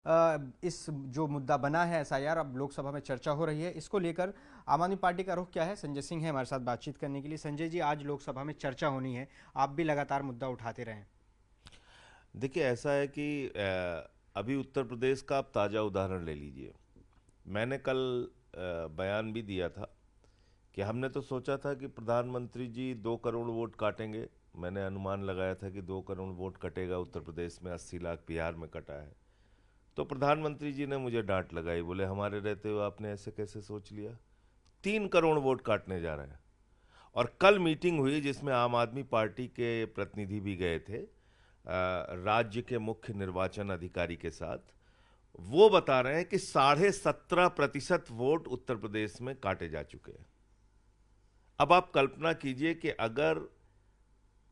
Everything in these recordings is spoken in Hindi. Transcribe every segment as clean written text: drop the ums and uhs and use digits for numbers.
इस जो मुद्दा बना है एसआईआर, अब लोकसभा में चर्चा हो रही है, इसको लेकर आम आदमी पार्टी का रुख क्या है? संजय सिंह है हमारे साथ बातचीत करने के लिए। संजय जी, आज लोकसभा में चर्चा होनी है, आप भी लगातार मुद्दा उठाते रहें। देखिए, ऐसा है कि अभी उत्तर प्रदेश का आप ताज़ा उदाहरण ले लीजिए। मैंने कल बयान भी दिया था कि हमने तो सोचा था कि प्रधानमंत्री जी 2 करोड़ वोट काटेंगे। मैंने अनुमान लगाया था कि 2 करोड़ वोट कटेगा उत्तर प्रदेश में, 80 लाख बिहार में कटा है। तो प्रधानमंत्री जी ने मुझे डांट लगाई, बोले हमारे रहते हुए आपने ऐसे कैसे सोच लिया, 3 करोड़ वोट काटने जा रहे हैं। और कल मीटिंग हुई जिसमें आम आदमी पार्टी के प्रतिनिधि भी गए थे, राज्य के मुख्य निर्वाचन अधिकारी के साथ। वो बता रहे हैं कि 17.5% वोट उत्तर प्रदेश में काटे जा चुके हैं। अब आप कल्पना कीजिए कि अगर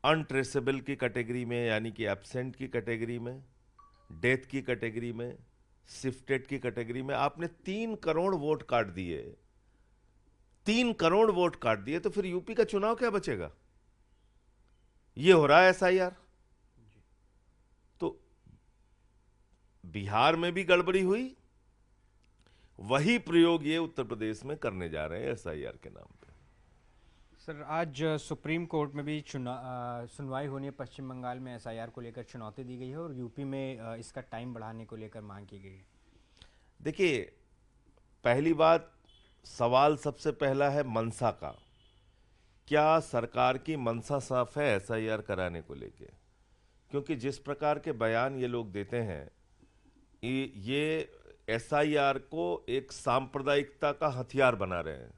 अनट्रेसेबल की कैटेगरी में, यानी कि एब्सेंट की कैटेगरी में, डेथ की कैटेगरी में, शिफ्टेड की कैटेगरी में आपने 3 करोड़ वोट काट दिए, 3 करोड़ वोट काट दिए, तो फिर यूपी का चुनाव क्या बचेगा? ये हो रहा है एसआईआर। तो बिहार में भी गड़बड़ी हुई, वही प्रयोग ये उत्तर प्रदेश में करने जा रहे हैं एसआईआर के नाम पे। सर, आज सुप्रीम कोर्ट में भी सुनवाई होनी है। पश्चिम बंगाल में एसआईआर को लेकर चुनौती दी गई है और यूपी में इसका टाइम बढ़ाने को लेकर मांग की गई है। देखिए, पहली बात, सवाल सबसे पहला है मनसा का। क्या सरकार की मनसा साफ है एसआईआर कराने को लेके? क्योंकि जिस प्रकार के बयान ये लोग देते हैं, ये एसआईआर को एक सांप्रदायिकता का हथियार बना रहे हैं।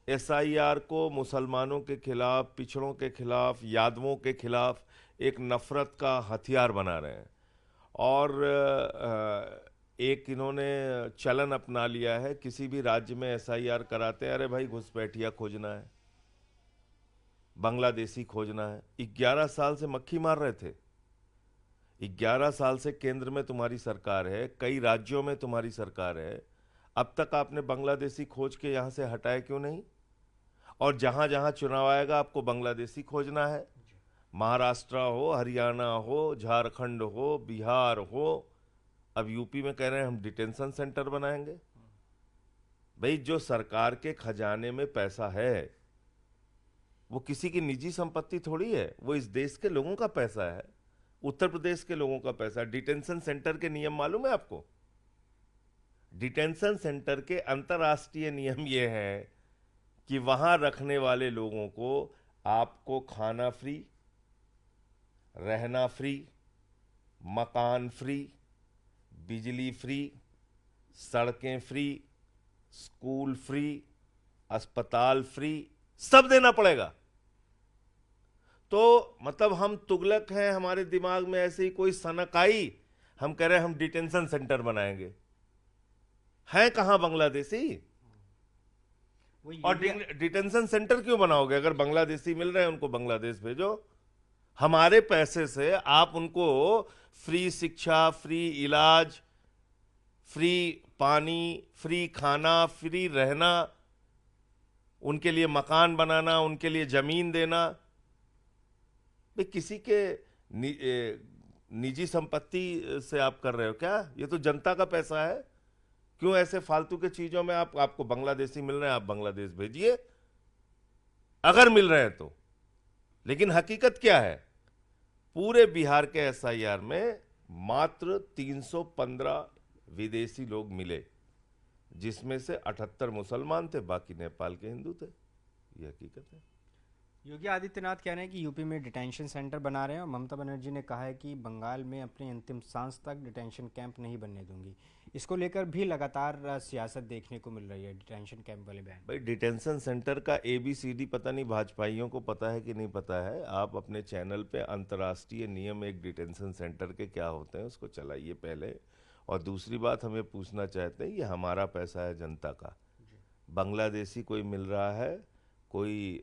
एसआईआर को मुसलमानों के खिलाफ, पिछड़ों के खिलाफ, यादवों के खिलाफ एक नफरत का हथियार बना रहे हैं। और एक इन्होंने चलन अपना लिया है, किसी भी राज्य में एसआईआर कराते हैं, अरे भाई घुसपैठिया खोजना है, बांग्लादेशी खोजना है। 11 साल से मक्खी मार रहे थे। 11 साल से केंद्र में तुम्हारी सरकार है, कई राज्यों में तुम्हारी सरकार है, अब तक आपने बांग्लादेशी खोज के यहां से हटाए क्यों नहीं? और जहां जहां चुनाव आएगा आपको बांग्लादेशी खोजना है। महाराष्ट्र हो, हरियाणा हो, झारखंड हो, बिहार हो, अब यूपी में कह रहे हैं हम डिटेंशन सेंटर बनाएंगे। भाई, जो सरकार के खजाने में पैसा है वो किसी की निजी संपत्ति थोड़ी है, वो इस देश के लोगों का पैसा है, उत्तर प्रदेश के लोगों का पैसा। डिटेंशन सेंटर के नियम मालूम है आपको? डिटेंशन सेंटर के अंतर्राष्ट्रीय नियम ये हैं कि वहां रखने वाले लोगों को आपको खाना फ्री, रहना फ्री, मकान फ्री, बिजली फ्री, सड़कें फ्री, स्कूल फ्री, अस्पताल फ्री, सब देना पड़ेगा। तो मतलब हम तुगलक हैं, हमारे दिमाग में ऐसे ही कोई सनक आई, हम कह रहे हैं हम डिटेंशन सेंटर बनाएंगे। हैं कहां बांग्लादेशी? वो और योगी डिटेंशन सेंटर क्यों बनाओगे? अगर बांग्लादेशी मिल रहे हैं उनको बांग्लादेश भेजो। हमारे पैसे से आप उनको फ्री शिक्षा, फ्री इलाज, फ्री पानी, फ्री खाना, फ्री रहना, उनके लिए मकान बनाना, उनके लिए जमीन देना। भाई, किसी के निजी संपत्ति से आप कर रहे हो क्या? ये तो जनता का पैसा है। क्यों ऐसे फालतू के चीजों में आपको बांग्लादेशी मिल रहे हैं, आप बांग्लादेश भेजिए अगर मिल रहे हैं तो। लेकिन हकीकत क्या है? पूरे बिहार के एसआईआर में मात्र 315 विदेशी लोग मिले, जिसमें से 78 मुसलमान थे, बाकी नेपाल के हिंदू थे। ये हकीकत है। योगी आदित्यनाथ कह रहे हैं कि यूपी में डिटेंशन सेंटर बना रहे हैं और ममता बनर्जी ने कहा है कि बंगाल में अपनी अंतिम सांस तक डिटेंशन कैंप नहीं बनने दूंगी। इसको लेकर भी लगातार सियासत देखने को मिल रही है, डिटेंशन कैंप वाले बयान। भाई, डिटेंशन सेंटर का ABCD पता नहीं भाजपाइयों को पता है कि नहीं पता है। आप अपने चैनल पे अंतर्राष्ट्रीय नियम एक डिटेंशन सेंटर के क्या होते हैं उसको चलाइए पहले। और दूसरी बात, हमें पूछना चाहते हैं, ये हमारा पैसा है, जनता का। बांग्लादेशी कोई मिल रहा है, कोई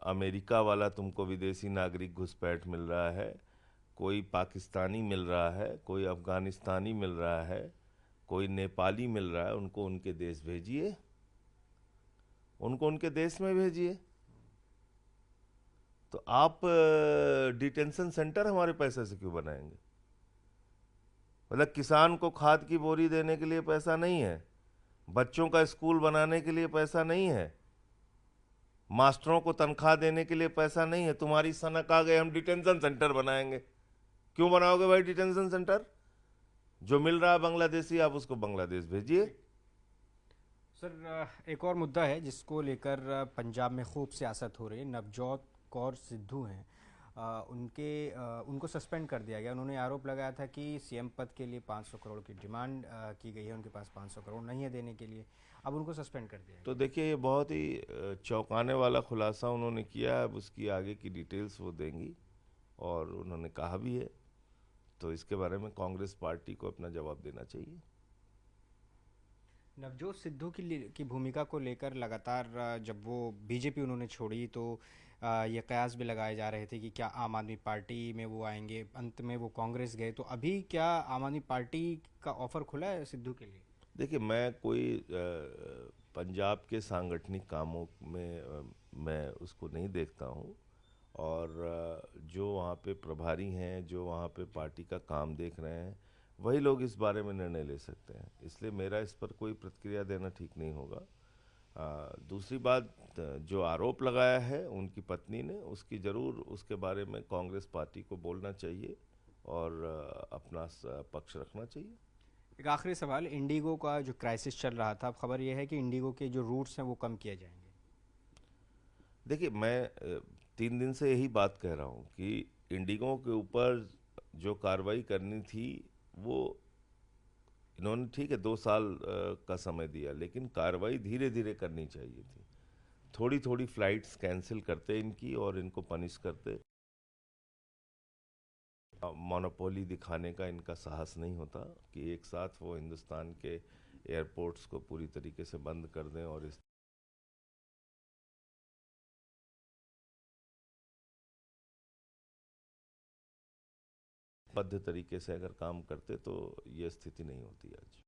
अमेरिका वाला तुमको विदेशी नागरिक घुसपैठ मिल रहा है, कोई पाकिस्तानी मिल रहा है, कोई अफगानिस्तानी मिल रहा है, कोई नेपाली मिल रहा है, उनको उनके देश भेजिए, उनको उनके देश में भेजिए। तो आप डिटेंशन सेंटर हमारे पैसे से क्यों बनाएंगे? मतलब किसान को खाद की बोरी देने के लिए पैसा नहीं है, बच्चों का स्कूल बनाने के लिए पैसा नहीं है, मास्टरों को तनख्वाह देने के लिए पैसा नहीं है। तुम्हारी सनक आ गए हम डिटेंशन सेंटर बनाएंगे। क्यों बनाओगे भाई डिटेंशन सेंटर? जो मिल रहा है बांग्लादेशी, आप उसको बांग्लादेश भेजिए। जी सर, एक और मुद्दा है जिसको लेकर पंजाब में खूब सियासत हो रही है। नवजोत कौर सिद्धू हैं, उनको सस्पेंड कर दिया गया। उन्होंने आरोप लगाया था कि सीएम पद के लिए 500 करोड़ की डिमांड की गई है, उनके पास 500 करोड़ नहीं है देने के लिए। अब उनको सस्पेंड कर दिया तो गया। देखिए, ये बहुत ही चौंकाने वाला खुलासा उन्होंने किया। अब उसकी आगे की डिटेल्स वो देंगी, और उन्होंने कहा भी है, तो इसके बारे में कांग्रेस पार्टी को अपना जवाब देना चाहिए। नवजोत सिद्धू की भूमिका को लेकर लगातार जब वो बीजेपी उन्होंने छोड़ी तो ये कयास भी लगाए जा रहे थे कि क्या आम आदमी पार्टी में वो आएंगे। अंत में वो कांग्रेस गए, तो अभी क्या आम आदमी पार्टी का ऑफर खुला है सिद्धू के लिए? देखिए, मैं कोई पंजाब के सांगठनिक कामों में मैं उसको नहीं देखता हूँ। और जो वहाँ पे प्रभारी हैं, जो वहाँ पे पार्टी का काम देख रहे हैं, वही लोग इस बारे में निर्णय ले सकते हैं। इसलिए मेरा इस पर कोई प्रतिक्रिया देना ठीक नहीं होगा। दूसरी बात, जो आरोप लगाया है उनकी पत्नी ने, उसकी ज़रूर उसके बारे में कांग्रेस पार्टी को बोलना चाहिए और अपना पक्ष रखना चाहिए। एक आखिरी सवाल, इंडिगो का जो क्राइसिस चल रहा था, अब खबर यह है कि इंडिगो के जो रूट्स हैं वो कम किए जाएंगे। देखिए, मैं 3 दिन से यही बात कह रहा हूँ कि इंडिगो के ऊपर जो कार्रवाई करनी थी, वो इन्होंने, ठीक है, 2 साल का समय दिया, लेकिन कार्रवाई धीरे धीरे करनी चाहिए थी। थोड़ी थोड़ी फ्लाइट्स कैंसिल करते इनकी और इनको पनिश करते। मोनोपोली दिखाने का इनका साहस नहीं होता कि एक साथ वो हिंदुस्तान के एयरपोर्ट्स को पूरी तरीके से बंद कर दें, और इस बद्ध तरीके से अगर काम करते तो ये स्थिति नहीं होती आज।